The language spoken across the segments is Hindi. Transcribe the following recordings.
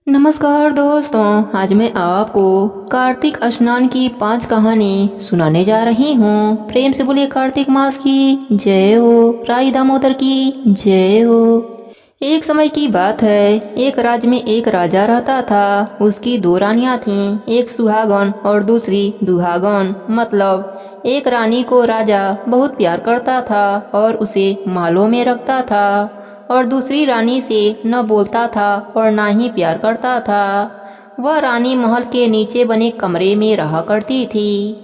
नमस्कार दोस्तों, आज मैं आपको कार्तिक स्नान की 5 कहानी सुनाने जा रही हूँ। प्रेम से बोलिए कार्तिक मास की जय हो, राई दामोदर की जय हो। एक समय की बात है, एक राज्य में एक राजा रहता था। उसकी 2 रानियां थीं, एक सुहागन और दूसरी दुहागन। मतलब एक रानी को राजा बहुत प्यार करता था और उसे महलों में रखता था, और दूसरी रानी से न बोलता था और ना ही प्यार करता था। वह रानी महल के नीचे बने कमरे में रहा करती थी।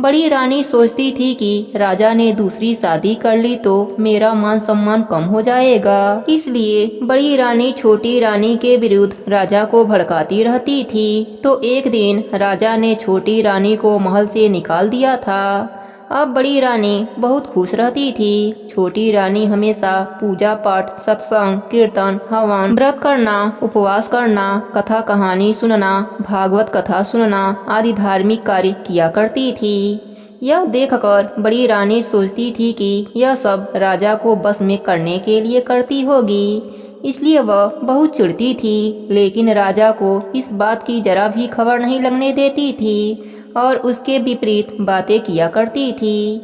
बड़ी रानी सोचती थी कि राजा ने दूसरी शादी कर ली तो मेरा मान सम्मान कम हो जाएगा, इसलिए बड़ी रानी छोटी रानी के विरुद्ध राजा को भड़काती रहती थी। तो एक दिन राजा ने छोटी रानी को महल से निकाल दिया था। अब बड़ी रानी बहुत खुश रहती थी। छोटी रानी हमेशा पूजा पाठ, सत्संग, कीर्तन, हवन, व्रत करना, उपवास करना, कथा कहानी सुनना, भागवत कथा सुनना आदि धार्मिक कार्य किया करती थी। यह देखकर बड़ी रानी सोचती थी कि यह सब राजा को बस में करने के लिए करती होगी, इसलिए वह बहुत चिढ़ती थी। लेकिन राजा को इस बात की जरा भी खबर नहीं लगने देती थी और उसके विपरीत बातें किया करती थी।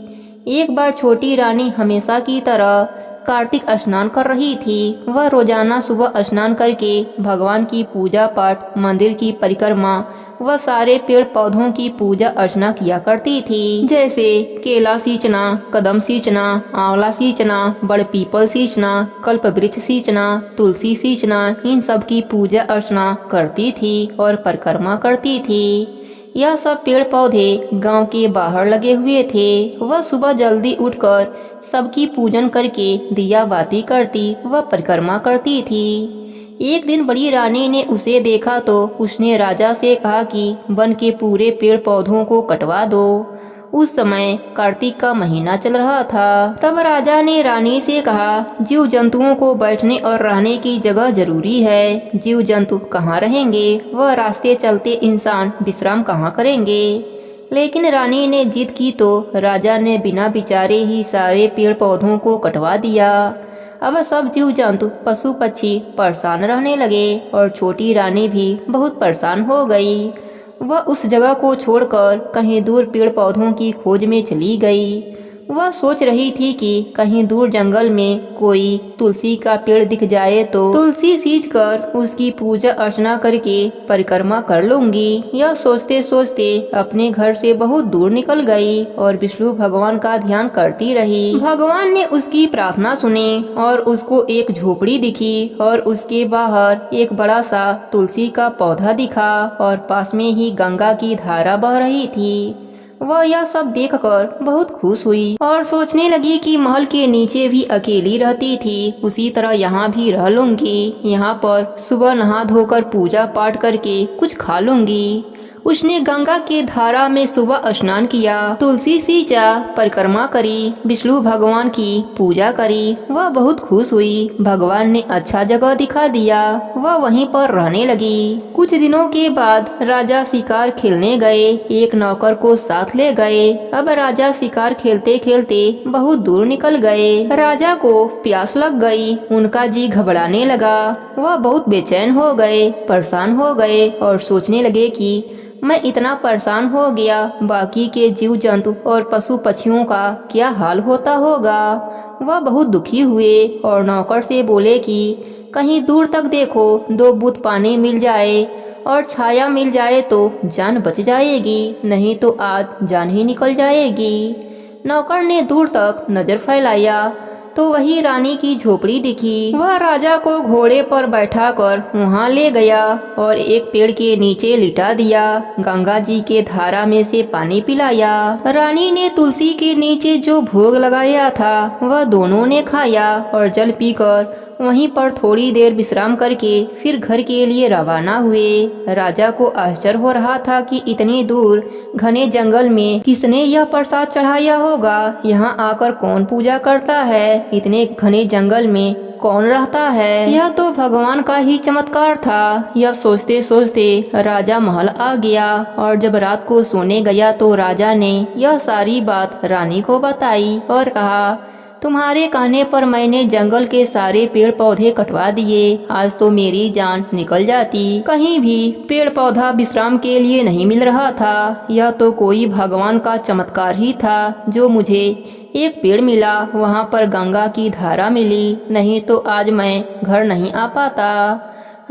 एक बार छोटी रानी हमेशा की तरह कार्तिक स्नान कर रही थी। वह रोजाना सुबह स्नान करके भगवान की पूजा पाठ, मंदिर की परिक्रमा व सारे पेड़ पौधों की पूजा अर्चना किया करती थी, जैसे केला सींचना, कदम सींचना, आंवला सींचना, बड़ पीपल सींचना, कल्प वृक्ष सींचना, तुलसी सींचना। इन सब की पूजा अर्चना करती थी और परिक्रमा करती थी। यह सब पेड़ पौधे गांव के बाहर लगे हुए थे। वह सुबह जल्दी उठकर सबकी पूजन करके दिया बाती करती व परिक्रमा करती थी। एक दिन बड़ी रानी ने उसे देखा तो उसने राजा से कहा कि वन के पूरे पेड़ पौधों को कटवा दो। उस समय कार्तिक का महीना चल रहा था। तब राजा ने रानी से कहा, जीव जंतुओं को बैठने और रहने की जगह जरूरी है। जीव जंतु कहाँ रहेंगे, वह रास्ते चलते इंसान विश्राम कहाँ करेंगे। लेकिन रानी ने जिद की तो राजा ने बिना विचारे ही सारे पेड़ पौधों को कटवा दिया। अब सब जीव जंतु पशु पक्षी परेशान रहने लगे और छोटी रानी भी बहुत परेशान हो गई। वह उस जगह को छोड़कर कहीं दूर पेड़ पौधों की खोज में चली गई। वह सोच रही थी कि कहीं दूर जंगल में कोई तुलसी का पेड़ दिख जाए तो तुलसी सींचकर उसकी पूजा अर्चना करके परिक्रमा कर लूंगी। यह सोचते सोचते अपने घर से बहुत दूर निकल गई और विष्णु भगवान का ध्यान करती रही। भगवान ने उसकी प्रार्थना सुनी और उसको एक झोपड़ी दिखी और उसके बाहर एक बड़ा सा तुलसी का पौधा दिखा और पास में ही गंगा की धारा बह रही थी। वह यह सब देखकर बहुत खुश हुई और सोचने लगी कि महल के नीचे भी अकेली रहती थी, उसी तरह यहाँ भी रह लूंगी। यहाँ पर सुबह नहा धोकर पूजा पाठ करके कुछ खा लूंगी। उसने गंगा के धारा में सुबह स्नान किया, तुलसी सींचा, परिक्रमा करी, विष्णु भगवान की पूजा करी। वह बहुत खुश हुई। भगवान ने अच्छा जगह दिखा दिया। वह वहीं पर रहने लगी। कुछ दिनों के बाद राजा शिकार खेलने गए। एक नौकर को साथ ले गए। अब राजा शिकार खेलते खेलते बहुत दूर निकल गए। राजा को प्यास लग गई। उनका जी घबराने लगा। वह बहुत बेचैन हो गए, परेशान हो गए और सोचने लगे कि मैं इतना परेशान हो गया, बाकी के जीव जंतु और पशु पक्षियों का क्या हाल होता होगा। वह बहुत दुखी हुए और नौकर से बोले कि कहीं दूर तक देखो, 2 बूंद पानी मिल जाए और छाया मिल जाए तो जान बच जाएगी, नहीं तो आज जान ही निकल जाएगी। नौकर ने दूर तक नजर फैलाया तो वही रानी की झोपड़ी दिखी। वह राजा को घोड़े पर बैठाकर वहां ले गया और एक पेड़ के नीचे लिटा दिया। गंगा जी के धारा में से पानी पिलाया। रानी ने तुलसी के नीचे जो भोग लगाया था वह दोनों ने खाया और जल पीकर वहीं पर थोड़ी देर विश्राम करके फिर घर के लिए रवाना हुए। राजा को आश्चर्य हो रहा था कि इतनी दूर घने जंगल में किसने यह प्रसाद चढ़ाया होगा। यहाँ आकर कौन पूजा करता है, इतने घने जंगल में कौन रहता है। यह तो भगवान का ही चमत्कार था। यह सोचते सोचते राजा महल आ गया और जब रात को सोने गया तो राजा ने यह सारी बात रानी को बताई और कहा, तुम्हारे कहने पर मैंने जंगल के सारे पेड़ पौधे कटवा दिए। आज तो मेरी जान निकल जाती। कहीं भी पेड़ पौधा विश्राम के लिए नहीं मिल रहा था। यह तो कोई भगवान का चमत्कार ही था जो मुझे एक पेड़ मिला, वहाँ पर गंगा की धारा मिली, नहीं तो आज मैं घर नहीं आ पाता।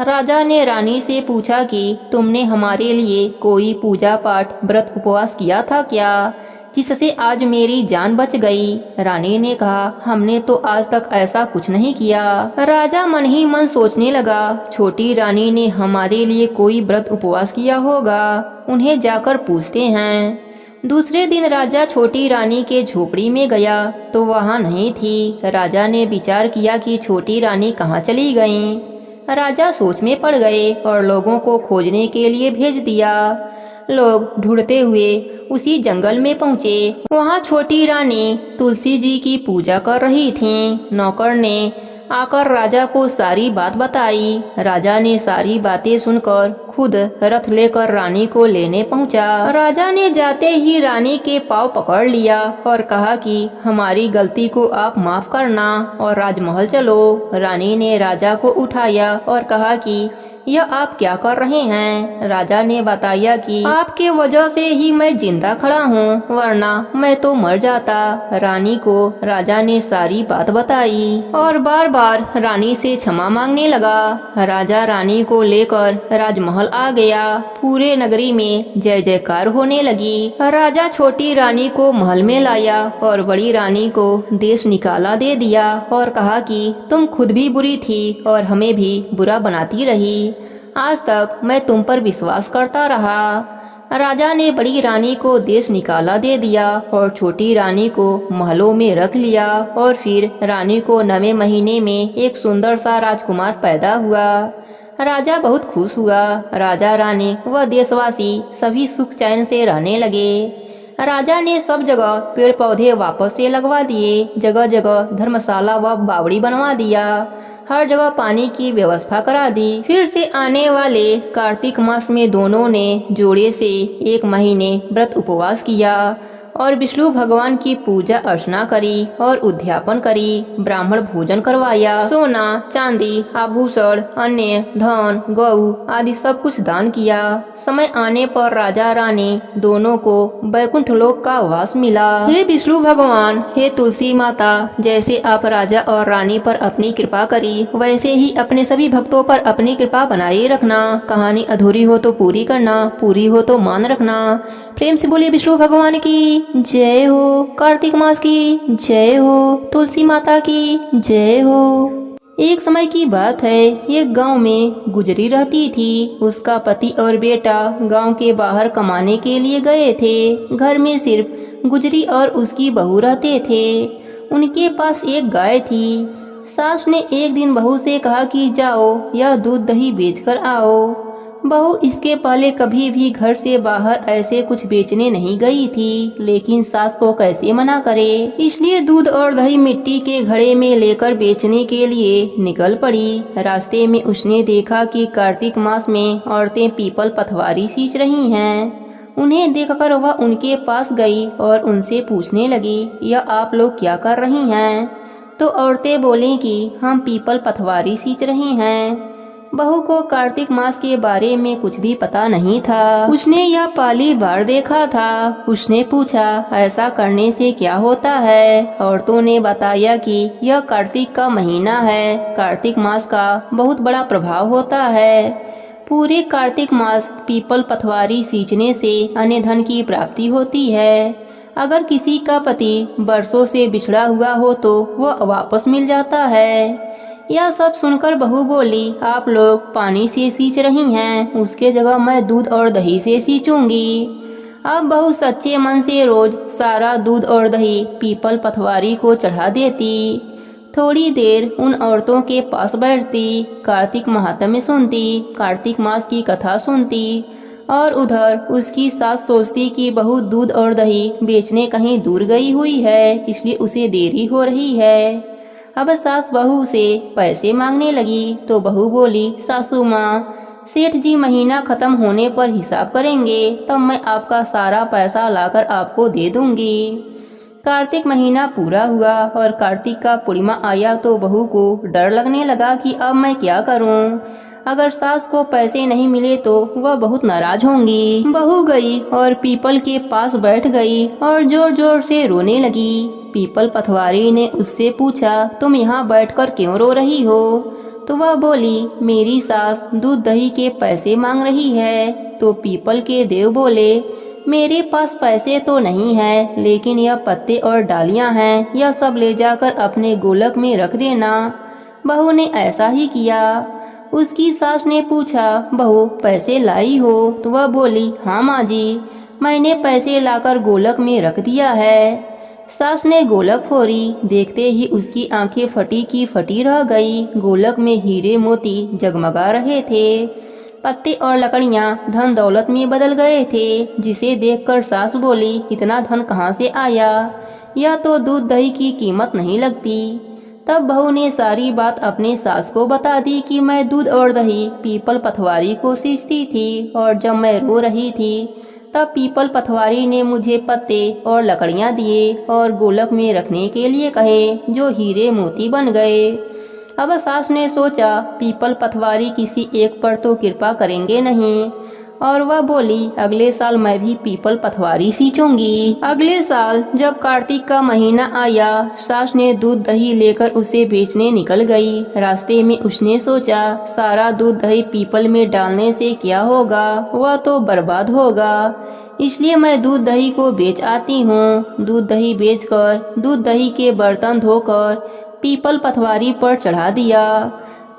राजा ने रानी से पूछा कि तुमने हमारे लिए कोई पूजा पाठ व्रत उपवास किया था क्या, जिससे आज मेरी जान बच गई। रानी ने कहा, हमने तो आज तक ऐसा कुछ नहीं किया। राजा मन ही मन सोचने लगा, छोटी रानी ने हमारे लिए कोई व्रत उपवास किया होगा, उन्हें जाकर पूछते हैं। दूसरे दिन राजा छोटी रानी के झोपड़ी में गया तो वहाँ नहीं थी। राजा ने विचार किया कि छोटी रानी कहाँ चली गई। राजा सोच में पड़ गए और लोगों को खोजने के लिए भेज दिया। लोग ढूंढते हुए उसी जंगल में पहुँचे। वहाँ छोटी रानी तुलसी जी की पूजा कर रही थीं। नौकर ने आकर राजा को सारी बात बताई। राजा ने सारी बातें सुनकर खुद रथ लेकर रानी को लेने पहुंचा। राजा ने जाते ही रानी के पाँव पकड़ लिया और कहा कि हमारी गलती को आप माफ करना और राजमहल चलो। रानी ने राजा को उठाया और कहा कि यह आप क्या कर रहे हैं। राजा ने बताया कि आपके वजह से ही मैं जिंदा खड़ा हूँ, वरना मैं तो मर जाता। रानी को राजा ने सारी बात बताई और बार बार रानी से क्षमा मांगने लगा। राजा रानी को लेकर राजमहल आ गया। पूरे नगरी में जय जयकार होने लगी। राजा छोटी रानी को महल में लाया और बड़ी रानी को देश निकाला दे दिया और कहा कि तुम खुद भी बुरी थी और हमें भी बुरा बनाती रही। आज तक मैं तुम पर विश्वास करता रहा। राजा ने बड़ी रानी को देश निकाला दे दिया और छोटी रानी को महलों में रख लिया और फिर रानी को 9वें महीने में एक सुंदर सा राजकुमार पैदा हुआ। राजा बहुत खुश हुआ। राजा रानी व देशवासी सभी सुख चैन से रहने लगे। राजा ने सब जगह पेड़ पौधे वापस से लगवा दिए। जगह जगह धर्मशाला व बावड़ी बनवा दिया। हर जगह पानी की व्यवस्था करा दी। फिर से आने वाले कार्तिक मास में दोनों ने जोड़े से 1 महीने व्रत उपवास किया और विष्णु भगवान की पूजा अर्चना करी और उद्यापन करी। ब्राह्मण भोजन करवाया। सोना चांदी आभूषण अन्य धन गौ आदि सब कुछ दान किया। समय आने पर राजा रानी दोनों को वैकुंठ लोक का वास मिला। हे विष्णु भगवान, हे तुलसी माता, जैसे आप राजा और रानी पर अपनी कृपा करी, वैसे ही अपने सभी भक्तों पर अपनी कृपा बनाए रखना। कहानी अधूरी हो तो पूरी करना, पूरी हो तो मान रखना। प्रेम से बोलिए विष्णु भगवान की जय हो, कार्तिक मास की जय हो, तुलसी माता की जय हो। एक समय की बात है, एक गांव में गुजरी रहती थी। उसका पति और बेटा गांव के बाहर कमाने के लिए गए थे। घर में सिर्फ गुजरी और उसकी बहू रहते थे। उनके पास एक गाय थी। सास ने एक दिन बहू से कहा कि जाओ यह दूध दही बेचकर आओ। बहू इसके पहले कभी भी घर से बाहर ऐसे कुछ बेचने नहीं गई थी, लेकिन सास को कैसे मना करे, इसलिए दूध और दही मिट्टी के घड़े में लेकर बेचने के लिए निकल पड़ी। रास्ते में उसने देखा कि कार्तिक मास में औरतें पीपल पथवारी सींच रही हैं। उन्हें देखकर वह उनके पास गई और उनसे पूछने लगी, यह आप लोग क्या कर रही हैं? तो औरतें बोली कि हम पीपल पथवारी सींच रही हैं। बहू को कार्तिक मास के बारे में कुछ भी पता नहीं था। उसने यह पहली बार देखा था। उसने पूछा, ऐसा करने से क्या होता है? औरतों ने बताया कि यह कार्तिक का महीना है। कार्तिक मास का बहुत बड़ा प्रभाव होता है। पूरे कार्तिक मास पीपल पथवारी सींचने से अन्य धन की प्राप्ति होती है। अगर किसी का पति बरसों से बिछड़ा हुआ हो तो वह वापस मिल जाता है। यह सब सुनकर बहू बोली, आप लोग पानी से सींच रही हैं, उसके जगह मैं दूध और दही से सींचूंगी। अब बहू सच्चे मन से रोज सारा दूध और दही पीपल पथवारी को चढ़ा देती। थोड़ी देर उन औरतों के पास बैठती, कार्तिक महात्म्य सुनती, कार्तिक मास की कथा सुनती और उधर उसकी सास सोचती कि बहू दूध और दही बेचने कहीं दूर गई हुई है, इसलिए उसे देरी हो रही है। अब सास बहू से पैसे मांगने लगी तो बहू बोली, सासू माँ, सेठ जी महीना खत्म होने पर हिसाब करेंगे, तब मैं आपका सारा पैसा लाकर आपको दे दूंगी। कार्तिक महीना पूरा हुआ और कार्तिक का पूर्णिमा आया तो बहू को डर लगने लगा कि अब मैं क्या करूं। अगर सास को पैसे नहीं मिले तो वह बहुत नाराज होंगी। बहू गई और पीपल के पास बैठ गई और जोर जोर से रोने लगी। पीपल पथवारी ने उससे पूछा, तुम यहाँ बैठकर क्यों रो रही हो? तो वह बोली, मेरी सास दूध दही के पैसे मांग रही है। तो पीपल के देव बोले, मेरे पास पैसे तो नहीं है, लेकिन यह पत्ते और डालियां हैं, यह सब ले जाकर अपने गोलक में रख देना। बहू ने ऐसा ही किया। उसकी सास ने पूछा, बहू पैसे लाई हो? तो वह बोली, हाँ माँ जी, मैंने पैसे लाकर गोलक में रख दिया है। सास ने गोलक फोड़ी, देखते ही उसकी आंखें फटी की फटी रह गई। गोलक में हीरे मोती जगमगा रहे थे। पत्ते और लकड़ियां धन दौलत में बदल गए थे, जिसे देखकर सास बोली, इतना धन कहाँ से आया? यह तो दूध दही की कीमत नहीं लगती। तब बहू ने सारी बात अपने सास को बता दी कि मैं दूध और दही पीपल पथवारी को सींचती थी, और जब मैं रो रही थी तब पीपल पथवारी ने मुझे पत्ते और लकड़ियां दिए और गोलक में रखने के लिए कहे, जो हीरे मोती बन गए। अब सास ने सोचा, पीपल पथवारी किसी एक पर तो कृपा करेंगे नहीं, और वह बोली, अगले साल मैं भी पीपल पथवारी सींचूंगी। अगले साल जब कार्तिक का महीना आया, सास ने दूध दही लेकर उसे बेचने निकल गई। रास्ते में उसने सोचा, सारा दूध दही पीपल में डालने से क्या होगा, वह तो बर्बाद होगा, इसलिए मैं दूध दही को बेच आती हूँ। दूध दही बेचकर दूध दही के बर्तन धोकर पीपल पथवारी पर चढ़ा दिया।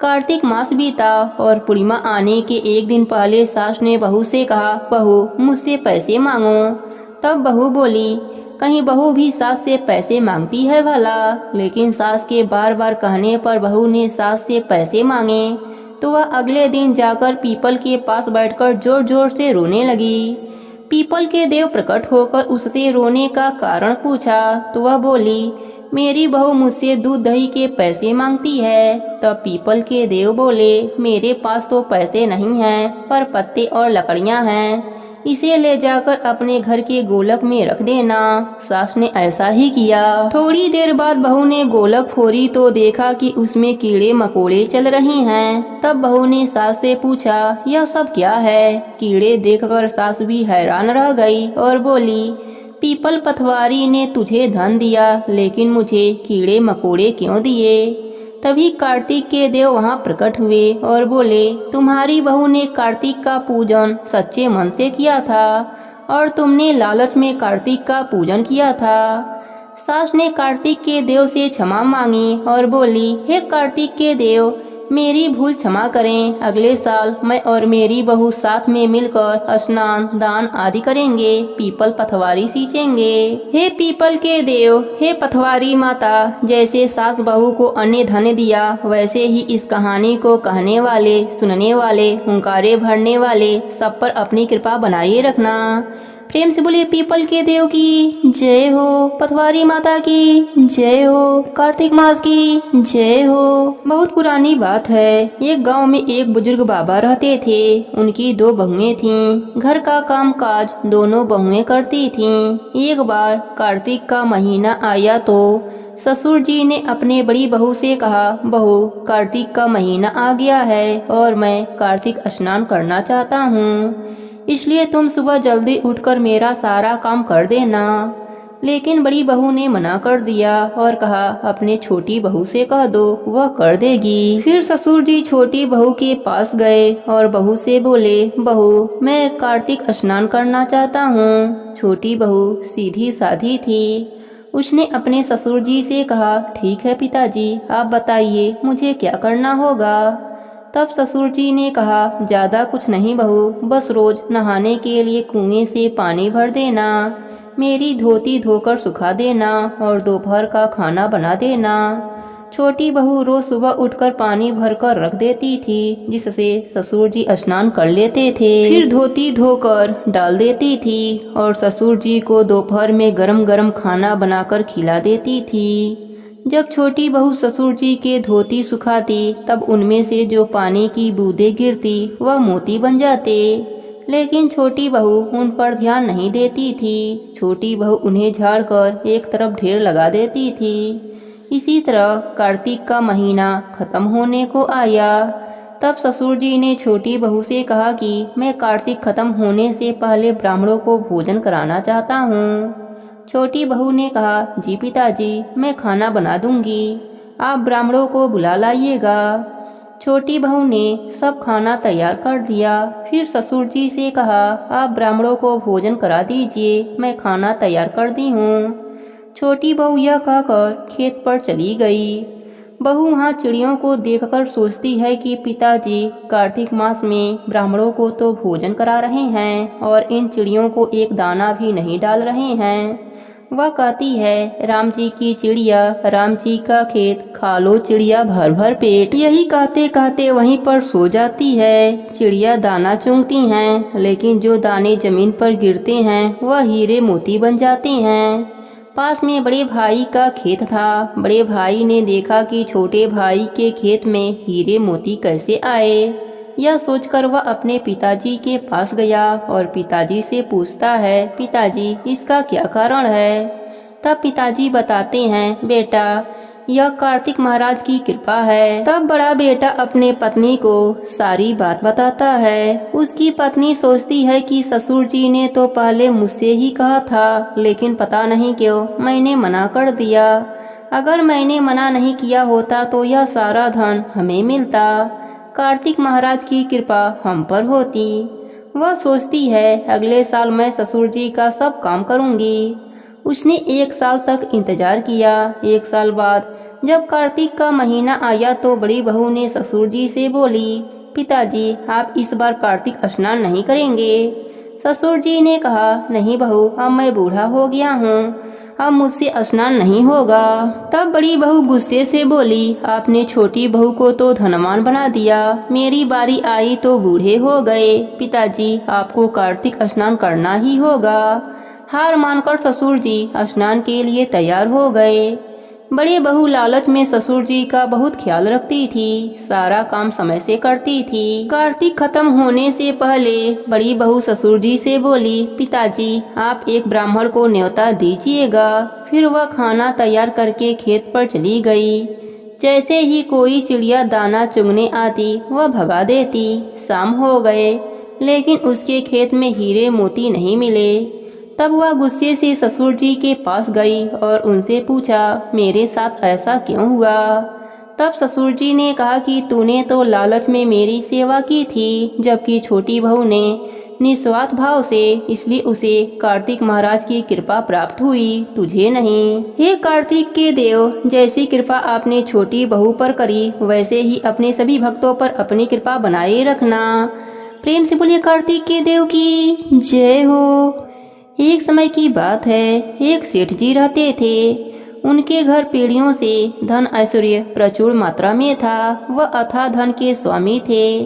कार्तिक मास बीता और पूर्णिमा आने के एक दिन पहले सास ने बहू से कहा, बहू मुझसे पैसे मांगो। तब बहू बोली, कहीं बहू भी सास से पैसे मांगती है भला? लेकिन सास के बार बार कहने पर बहू ने सास से पैसे मांगे तो वह अगले दिन जाकर पीपल के पास बैठकर जोर जोर से रोने लगी। पीपल के देव प्रकट होकर उससे रोने का कारण पूछा तो वह बोली, मेरी बहू मुझसे दूध दही के पैसे मांगती है। तब पीपल के देव बोले, मेरे पास तो पैसे नहीं हैं, पर पत्ते और लकड़ियां हैं, इसे ले जाकर अपने घर के गोलक में रख देना। सास ने ऐसा ही किया। थोड़ी देर बाद बहू ने गोलक फोड़ी तो देखा कि उसमें कीड़े मकोड़े चल रहे हैं। तब बहू ने सास से पूछा, यह सब क्या है? कीड़े देखकर सास भी हैरान रह गई और बोली, पीपल पथवारी ने तुझे धन दिया, लेकिन मुझे कीड़े मकोड़े क्यों दिए? तभी कार्तिक के देव वहां प्रकट हुए और बोले, तुम्हारी बहू ने कार्तिक का पूजन सच्चे मन से किया था और तुमने लालच में कार्तिक का पूजन किया था। सास ने कार्तिक के देव से क्षमा मांगी और बोली, हे कार्तिक के देव, मेरी भूल क्षमा करें। अगले साल मैं और मेरी बहू साथ में मिलकर स्नान दान आदि करेंगे, पीपल पथवारी सींचेंगे। हे पीपल के देव, हे पथवारी माता, जैसे सास बहू को अन्न धन दिया, वैसे ही इस कहानी को कहने वाले, सुनने वाले, हुंकारे भरने वाले सब पर अपनी कृपा बनाए रखना। प्रेम से बोले पीपल के देव की जय हो, पथवारी माता की जय हो, कार्तिक मास की जय हो। बहुत पुरानी बात है। एक गांव में एक बुजुर्ग बाबा रहते थे। उनकी 2 बहुएं थीं। घर का काम काज दोनों बहुएं करती थीं। एक बार कार्तिक का महीना आया तो ससुर जी ने अपने बड़ी बहू से कहा, बहू कार्तिक का महीना आ गया है और मैं कार्तिक स्नान करना चाहता हूँ, इसलिए तुम सुबह जल्दी उठकर मेरा सारा काम कर देना। लेकिन बड़ी बहू ने मना कर दिया और कहा, अपने छोटी बहू से कह दो, वह कर देगी। फिर ससुर जी छोटी बहू के पास गए और बहू से बोले, बहू मैं कार्तिक स्नान करना चाहता हूँ। छोटी बहू सीधी साधी थी। उसने अपने ससुर जी से कहा, ठीक है पिताजी, आप बताइए मुझे क्या करना होगा। तब ससुर जी ने कहा, ज्यादा कुछ नहीं बहू, बस रोज नहाने के लिए कुएं से पानी भर देना, मेरी धोती धोकर सुखा देना और दोपहर का खाना बना देना। छोटी बहू रोज सुबह उठकर पानी भरकर रख देती थी, जिससे ससुर जी स्नान कर लेते थे। फिर धोती धोकर डाल देती थी और ससुर जी को दोपहर में गरम गरम खाना बनाकर खिला देती थी। जब छोटी बहू ससुर जी के धोती सुखाती, तब उनमें से जो पानी की बूंदें गिरती वह मोती बन जाते। लेकिन छोटी बहू उन पर ध्यान नहीं देती थी। छोटी बहू उन्हें झाड़कर एक तरफ ढेर लगा देती थी। इसी तरह कार्तिक का महीना खत्म होने को आया। तब ससुर जी ने छोटी बहू से कहा कि मैं कार्तिक खत्म होने से पहले ब्राह्मणों को भोजन कराना चाहता हूँ। छोटी बहू ने कहा, जी पिताजी, मैं खाना बना दूंगी, आप ब्राह्मणों को बुला लाइएगा। छोटी बहू ने सब खाना तैयार कर दिया। फिर ससुर जी से कहा, आप ब्राह्मणों को भोजन करा दीजिए, मैं खाना तैयार कर दी हूँ। छोटी बहू यह कहकर खेत पर चली गई। बहू वहाँ चिड़ियों को देखकर सोचती है कि पिताजी कार्तिक मास में ब्राह्मणों को तो भोजन करा रहे हैं और इन चिड़ियों को एक दाना भी नहीं डाल रहे हैं। वह कहती है, राम जी की चिड़िया, राम जी का खेत, खा लो चिड़िया भर भर पेट। यही कहते कहते वहीं पर सो जाती है। चिड़िया दाना चुंगती हैं, लेकिन जो दाने जमीन पर गिरते हैं वह हीरे मोती बन जाते हैं। पास में बड़े भाई का खेत था। बड़े भाई ने देखा कि छोटे भाई के खेत में हीरे मोती कैसे आए। यह सोचकर वह अपने पिताजी के पास गया और पिताजी से पूछता है, पिताजी इसका क्या कारण है। तब पिताजी बताते हैं, बेटा यह कार्तिक महाराज की कृपा है। तब बड़ा बेटा अपने पत्नी को सारी बात बताता है। उसकी पत्नी सोचती है कि ससुर जी ने तो पहले मुझसे ही कहा था, लेकिन पता नहीं क्यों मैंने मना कर दिया। अगर मैंने मना नहीं किया होता तो यह सारा धन हमें मिलता, कार्तिक महाराज की कृपा हम पर होती। वह सोचती है, अगले साल मैं ससुर जी का सब काम करूंगी। उसने 1 साल तक इंतजार किया। 1 साल बाद जब कार्तिक का महीना आया तो बड़ी बहू ने ससुर जी से बोली, पिताजी आप इस बार कार्तिक स्नान नहीं करेंगे। ससुर जी ने कहा, नहीं बहू, अब मैं बूढ़ा हो गया हूँ, अब मुझसे स्नान नहीं होगा। तब बड़ी बहू गुस्से से बोली, आपने छोटी बहू को तो धनवान बना दिया, मेरी बारी आई तो बूढ़े हो गए। पिताजी आपको कार्तिक स्नान करना ही होगा। हार मानकर ससुर जी स्नान के लिए तैयार हो गए। बड़े बहू लालच में ससुर जी का बहुत ख्याल रखती थी, सारा काम समय से करती थी। कार्तिक खत्म होने से पहले बड़ी बहू ससुर जी से बोली, पिताजी आप एक ब्राह्मण को न्योता दीजिएगा। फिर वह खाना तैयार करके खेत पर चली गई। जैसे ही कोई चिड़िया दाना चुगने आती वह भगा देती। शाम हो गए, लेकिन उसके खेत में हीरे मोती नहीं मिले। तब वह गुस्से से ससुर जी के पास गई और उनसे पूछा, मेरे साथ ऐसा क्यों हुआ। तब ससुर जी ने कहा कि तूने तो लालच में मेरी सेवा की थी, जबकि छोटी बहू ने निस्वार्थ भाव से, इसलिए उसे कार्तिक महाराज की कृपा प्राप्त हुई, तुझे नहीं। हे कार्तिक के देव, जैसी कृपा आपने छोटी बहू पर करी वैसे ही अपने सभी भक्तों पर अपनी कृपा बनाए रखना। प्रेम से बोलिए कार्तिक के देव की जय हो। एक समय की बात है, एक सेठ जी रहते थे। उनके घर पीढ़ियों से धन ऐश्वर्य प्रचुर मात्रा में था। वह अथाह धन के स्वामी थे,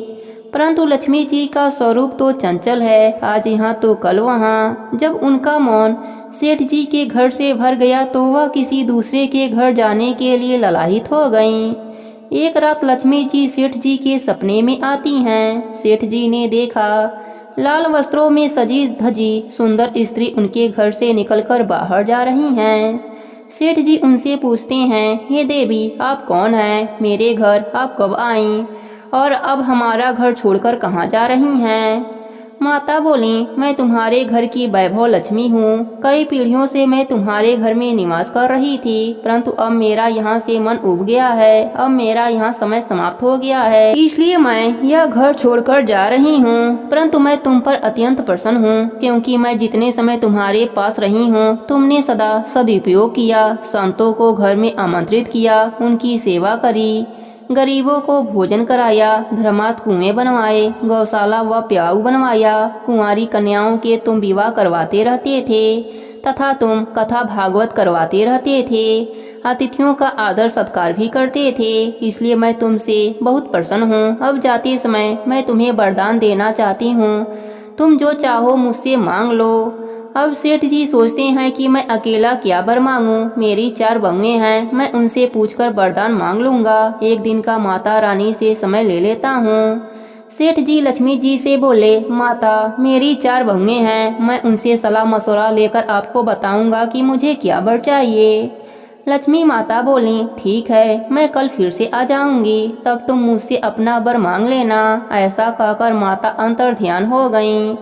परंतु लक्ष्मी जी का स्वरूप तो चंचल है, आज यहाँ तो कल वहाँ। जब उनका मन सेठ जी के घर से भर गया तो वह किसी दूसरे के घर जाने के लिए ललायित हो गईं। एक रात लक्ष्मी जी सेठ जी के सपने में आती हैं। सेठ जी ने देखा लाल वस्त्रों में सजी धजी सुंदर स्त्री उनके घर से निकलकर बाहर जा रही हैं। सेठ जी उनसे पूछते हैं, हे देवी आप कौन हैं, मेरे घर आप कब आईं और अब हमारा घर छोड़कर कहाँ जा रही हैं। माता बोली, मैं तुम्हारे घर की वैभव लक्ष्मी हूँ। कई पीढ़ियों से मैं तुम्हारे घर में निवास कर रही थी, परंतु अब मेरा यहाँ से मन उब गया है। अब मेरा यहाँ समय समाप्त हो गया है, इसलिए मैं यह घर छोड़कर जा रही हूँ। परंतु मैं तुम पर अत्यंत प्रसन्न हूँ, क्योंकि मैं जितने समय तुम्हारे पास रही हूँ तुमने सदा सदुपयोग किया, संतों को घर में आमंत्रित किया, उनकी सेवा करी, गरीबों को भोजन कराया, धर्मार्थ कुएं बनवाए, गौशाला व प्याऊ बनवाया। कुंवारी कन्याओं के तुम विवाह करवाते रहते थे तथा तुम कथा भागवत करवाते रहते थे। अतिथियों का आदर सत्कार भी करते थे, इसलिए मैं तुमसे बहुत प्रसन्न हूँ। अब जाते समय मैं तुम्हें वरदान देना चाहती हूँ, तुम जो चाहो मुझसे मांग लो। अब सेठ जी सोचते हैं कि मैं अकेला क्या वर मांगूं, मेरी 4 बहुएं हैं, मैं उनसे पूछकर वरदान मांग लूंगा। एक दिन का माता रानी से समय ले लेता हूँ। सेठ जी लक्ष्मी जी से बोले, माता मेरी 4 बहुएं हैं, मैं उनसे सलाह मशवरा लेकर आपको बताऊंगा कि मुझे क्या वर चाहिए। लक्ष्मी माता बोली, ठीक है, मैं कल फिर से आ जाऊंगी, तब तुम मुझसे अपना वर मांग लेना। ऐसा कहकर माता अंतर्ध्यान हो गईं।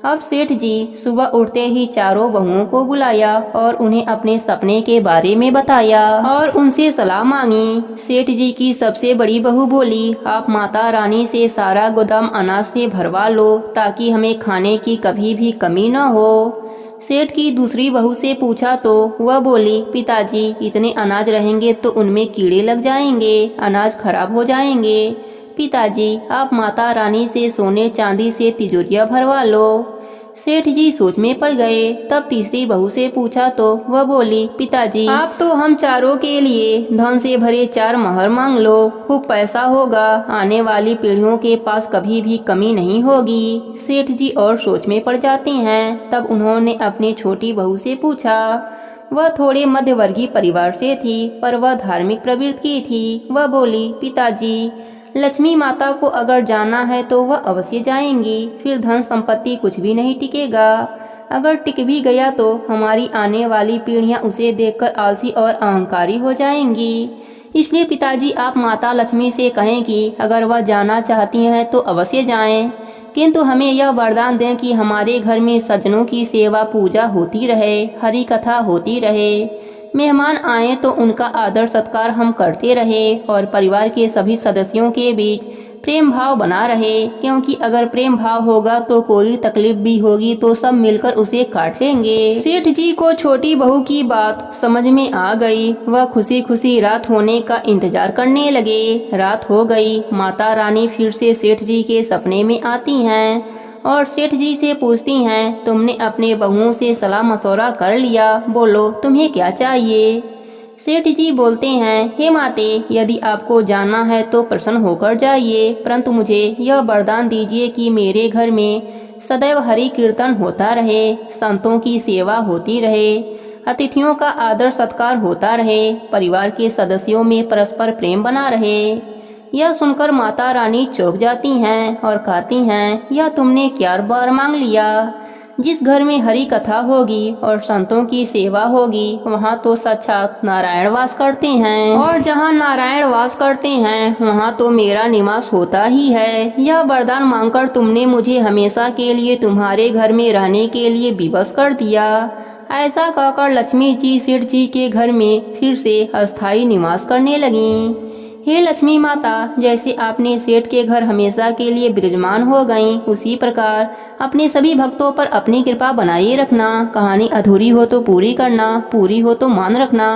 अब सेठ जी सुबह उठते ही चारों बहुओं को बुलाया और उन्हें अपने सपने के बारे में बताया और उनसे सलाह मांगी। सेठ जी की सबसे बड़ी बहू बोली, आप माता रानी से सारा गोदाम अनाज से भरवा लो ताकि हमें खाने की कभी भी कमी न हो। सेठ की दूसरी बहू से पूछा तो वह बोली, पिताजी इतने अनाज रहेंगे तो उनमें कीड़े लग जाएंगे, अनाज खराब हो जाएंगे। पिताजी आप माता रानी से सोने चांदी से तिजोरियां भरवा लो। सेठ जी सोच में पड़ गए। तब तीसरी बहू से पूछा तो वह बोली, पिताजी आप तो हम चारों के लिए धन से भरे 4 महल मांग लो, खूब पैसा होगा, आने वाली पीढ़ियों के पास कभी भी कमी नहीं होगी। सेठ जी और सोच में पड़ जाते हैं। तब उन्होंने अपनी छोटी बहू से पूछा। वह थोड़े मध्यवर्गीय परिवार से थी, पर वह धार्मिक प्रवृत्ति की थी। वह बोली, पिताजी लक्ष्मी माता को अगर जाना है तो वह अवश्य जाएंगी, फिर धन संपत्ति कुछ भी नहीं टिकेगा। अगर टिक भी गया तो हमारी आने वाली पीढ़ियां उसे देखकर आलसी और अहंकारी हो जाएंगी। इसलिए पिताजी आप माता लक्ष्मी से कहें कि अगर वह जाना चाहती हैं तो अवश्य जाएं, किंतु हमें यह वरदान दें कि हमारे घर में सज्जनों की सेवा पूजा होती रहे, हरि कथा होती रहे, मेहमान आए तो उनका आदर सत्कार हम करते रहे और परिवार के सभी सदस्यों के बीच प्रेम भाव बना रहे, क्योंकि अगर प्रेम भाव होगा तो कोई तकलीफ भी होगी तो सब मिलकर उसे काट लेंगे। सेठ जी को छोटी बहू की बात समझ में आ गई। वह खुशी खुशी रात होने का इंतजार करने लगे। रात हो गई। माता रानी फिर से सेठ जी के सपने में आती हैं और सेठ जी से पूछती हैं, तुमने अपने बहुओं से सलाह मशवरा कर लिया, बोलो तुम्हें क्या चाहिए। सेठ जी बोलते हैं, हे माते यदि आपको जाना है तो प्रसन्न होकर जाइए, परंतु मुझे यह वरदान दीजिए कि मेरे घर में सदैव हरि कीर्तन होता रहे, संतों की सेवा होती रहे, अतिथियों का आदर सत्कार होता रहे, परिवार के सदस्यों में परस्पर प्रेम बना रहे। यह सुनकर माता रानी चौंक जाती हैं और कहती हैं, यह तुमने क्या बार मांग लिया। जिस घर में हरि कथा होगी और संतों की सेवा होगी वहाँ तो साक्षात नारायण वास करते हैं, और जहाँ नारायण वास करते हैं वहाँ तो मेरा निवास होता ही है। यह वरदान मांगकर तुमने मुझे हमेशा के लिए तुम्हारे घर में रहने के लिए विवश कर दिया। ऐसा कहकर लक्ष्मी जी सेठ जी के घर में फिर से अस्थायी निवास करने लगीं। हे लक्ष्मी माता, जैसे आपने सेठ के घर हमेशा के लिए विराजमान हो गईं, उसी प्रकार अपने सभी भक्तों पर अपनी कृपा बनाए रखना। कहानी अधूरी हो तो पूरी करना, पूरी हो तो मान रखना।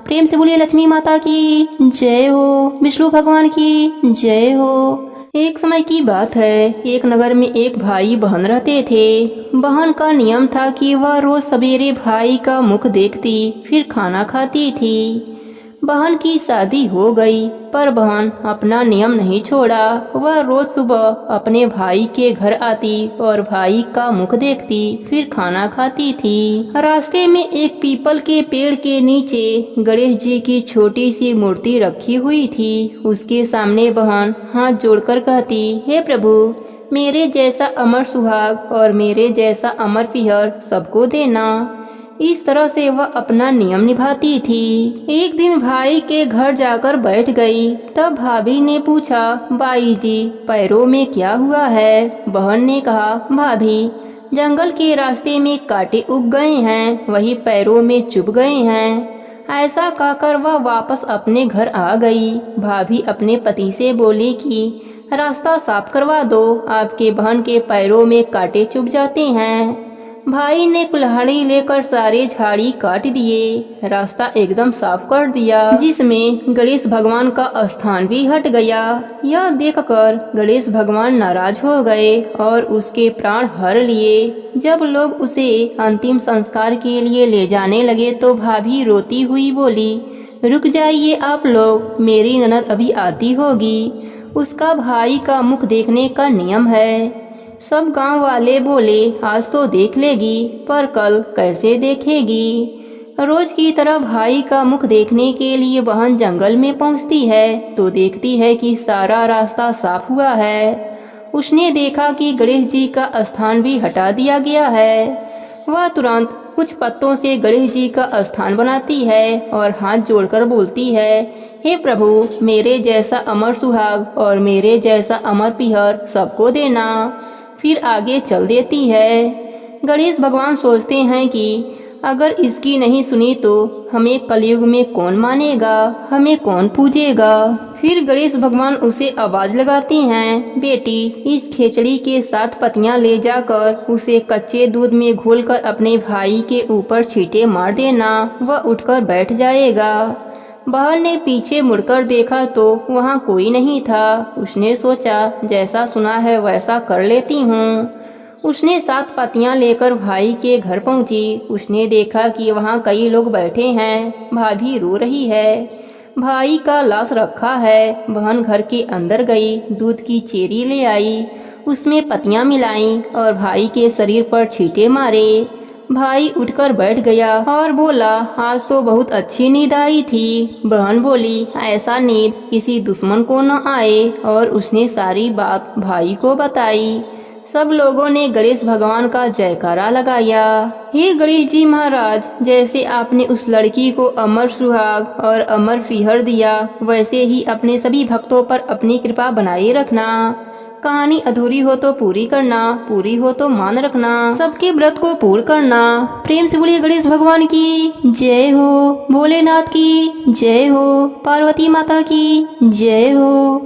प्रेम से बोलिए लक्ष्मी माता की जय हो, विष्णु भगवान की जय हो। एक समय की बात है, एक नगर में एक भाई बहन रहते थे। बहन का नियम था कि वह रोज सवेरे भाई का मुख देखती, फिर खाना खाती थी। बहन की शादी हो गई, पर बहन अपना नियम नहीं छोड़ा। वह रोज सुबह अपने भाई के घर आती और भाई का मुख देखती, फिर खाना खाती थी। रास्ते में एक पीपल के पेड़ के नीचे गणेश जी की छोटी सी मूर्ति रखी हुई थी। उसके सामने बहन हाथ जोड़कर कहती, हे प्रभु, मेरे जैसा अमर सुहाग और मेरे जैसा अमर पिहर सबको देना। इस तरह से वह अपना नियम निभाती थी। एक दिन भाई के घर जाकर बैठ गई। तब भाभी ने पूछा, बाई जी पैरों में क्या हुआ है। बहन ने कहा, भाभी जंगल के रास्ते में कांटे उग गए हैं, वही पैरों में चुभ गए हैं। ऐसा कहकर वह वापस अपने घर आ गई। भाभी अपने पति से बोली कि रास्ता साफ करवा दो, आपके बहन के पैरों में कांटे चुभ जाते हैं। भाई ने कुल्हाड़ी लेकर सारे झाड़ी काट दिए, रास्ता एकदम साफ कर दिया, जिसमें गणेश भगवान का स्थान भी हट गया। यह देखकर गणेश भगवान नाराज हो गए और उसके प्राण हर लिए। जब लोग उसे अंतिम संस्कार के लिए ले जाने लगे तो भाभी रोती हुई बोली, रुक जाइए आप लोग, मेरी ननद अभी आती होगी, उसका भाई का मुख देखने का नियम है। सब गांव वाले बोले, आज तो देख लेगी, पर कल कैसे देखेगी। रोज की तरह भाई का मुख देखने के लिए बहन जंगल में पहुंचती है तो देखती है कि सारा रास्ता साफ हुआ है उसने देखा कि गणेश जी का स्थान भी हटा दिया गया है। वह तुरंत कुछ पत्तों से गणेश जी का स्थान बनाती है और हाथ जोड़कर बोलती है, हे प्रभु, मेरे जैसा अमर सुहाग और मेरे जैसा अमर पीहर सबको देना। फिर आगे चल देती है। गणेश भगवान सोचते हैं कि अगर इसकी नहीं सुनी तो हमें कलयुग में कौन मानेगा, हमें कौन पूजेगा। फिर गणेश भगवान उसे आवाज लगाती हैं, बेटी, इस खिचड़ी के 7 पत्तियां ले जाकर उसे कच्चे दूध में घोलकर अपने भाई के ऊपर छींटे मार देना, वह उठकर बैठ जाएगा। बहर ने पीछे मुड़कर देखा तो वहाँ कोई नहीं था। उसने सोचा, जैसा सुना है वैसा कर लेती हूँ। उसने 7 पत्तियां लेकर भाई के घर पहुंची। उसने देखा कि वहाँ कई लोग बैठे हैं। भाभी रो रही है। भाई का लाश रखा है। बहन घर के अंदर गई, दूध की चेरी ले आई, उसमें पत्तियां मिलाई और भाई के शरीर पर छींटे मारे। भाई उठकर बैठ गया और बोला, आज तो बहुत अच्छी नींद आई थी। बहन बोली, ऐसा नींद किसी दुश्मन को न आए, और उसने सारी बात भाई को बताई। सब लोगों ने गणेश भगवान का जयकारा लगाया। हे गणेश जी महाराज, जैसे आपने उस लड़की को अमर सुहाग और अमर पीहर दिया, वैसे ही अपने सभी भक्तों पर अपनी कृपा बनाए रखना। कहानी अधूरी हो तो पूरी करना, पूरी हो तो मान रखना, सबके व्रत को पूर्ण करना। प्रेम से बोलिए गणेश भगवान की जय हो, भोलेनाथ की जय हो, पार्वती माता की जय हो।